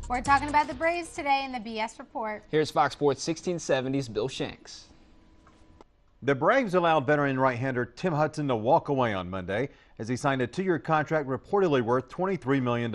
We're talking about the Braves today in the BS Report. Here's Fox Sports 1670's Bill Shanks. The Braves allowed veteran right-hander Tim Hudson to walk away on Monday as he signed a 2-year contract reportedly worth $23 million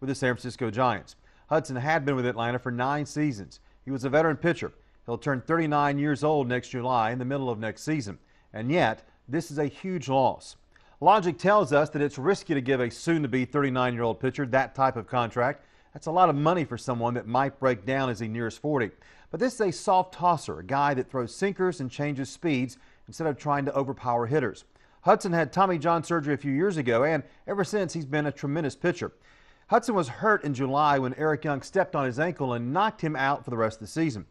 with the San Francisco Giants. Hudson had been with Atlanta for 9 seasons. He was a veteran pitcher. He'll turn 39 years old next July in the middle of next season. And yet, this is a huge loss. Logic tells us that it's risky to give a soon-to-be 39-year-old pitcher that type of contract. That's a lot of money for someone that might break down as he nears 40. But this is a soft tosser, a guy that throws sinkers and changes speeds instead of trying to overpower hitters. Hudson had Tommy John surgery a few years ago, and ever since he's been a tremendous pitcher. Hudson was hurt in July when Eric Young stepped on his ankle and knocked him out for the rest of the season.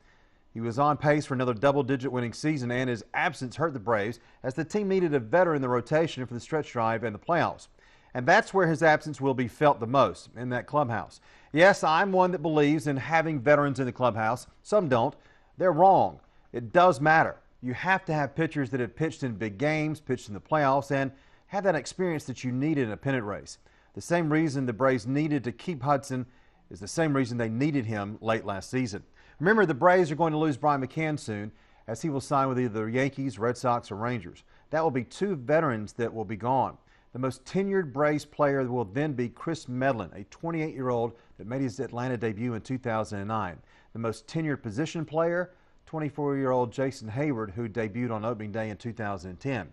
He was on pace for another double-digit winning season, and his absence hurt the Braves as the team needed a veteran in the rotation for the stretch drive and the playoffs. And that's where his absence will be felt the most, in that clubhouse. Yes, I'm one that believes in having veterans in the clubhouse. Some don't. They're wrong. It does matter. You have to have pitchers that have pitched in big games, pitched in the playoffs, and have that experience that you need in a pennant race. The same reason the Braves needed to keep Hudson is the same reason they needed him late last season. Remember, the Braves are going to lose Brian McCann soon, as he will sign with either the Yankees, Red Sox, or Rangers. That will be 2 veterans that will be gone. The most tenured Braves player will then be Chris Medlin, a 28-year-old that made his Atlanta debut in 2009. The most tenured position player, 24-year-old Jason Hayward, who debuted on opening day in 2010.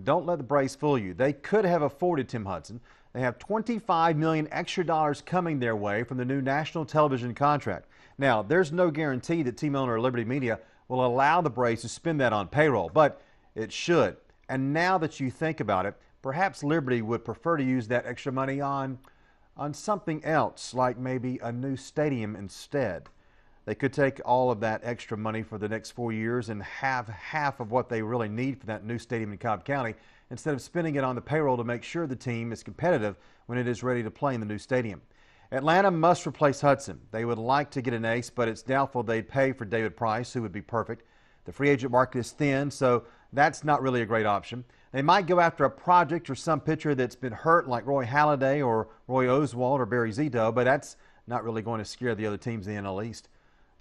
Don't let the Braves fool you. They could have afforded Tim Hudson. They have $25 million extra dollars coming their way from the new national television contract. Now, there's no guarantee that team owner Liberty Media will allow the Braves to spend that on payroll, but it should. And now that you think about it, perhaps Liberty would prefer to use that extra money on something else, like maybe a new stadium instead. They could take all of that extra money for the next 4 years and have half of what they really need for that new stadium in Cobb County instead of spending it on the payroll to make sure the team is competitive when it is ready to play in the new stadium. Atlanta must replace Hudson. They would like to get an ace, but it's doubtful they'd pay for David Price, who would be perfect. The free agent market is thin, so that's not really a great option. They might go after a project or some pitcher that's been hurt like Roy Halladay or Roy Oswalt or Barry Zito, but that's not really going to scare the other teams in the NL East.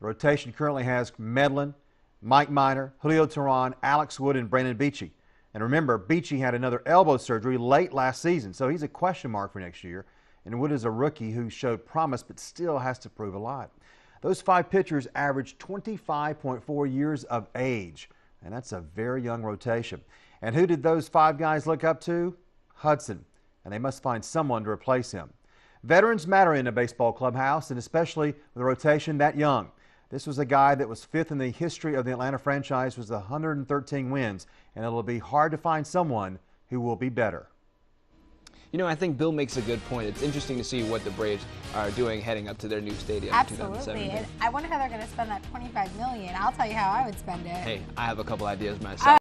The rotation currently has Medlin, Mike Minor, Julio Teheran, Alex Wood, and Brandon Beachy. And remember, Beachy had another elbow surgery late last season, so he's a question mark for next year. And Wood is a rookie who showed promise but still has to prove a lot. Those 5 pitchers average 25.4 years of age, and that's a very young rotation. And who did those 5 guys look up to? Hudson, and they must find someone to replace him. Veterans matter in a baseball clubhouse, and especially with a rotation that young. This was a guy that was 5th in the history of the Atlanta franchise with 113 wins, and it'll be hard to find someone who will be better. You know, I think Bill makes a good point. It's interesting to see what the Braves are doing heading up to their new stadium in 2017. And I wonder how they're going to spend that $25 million. I'll tell you how I would spend it. Hey, I have a couple ideas myself.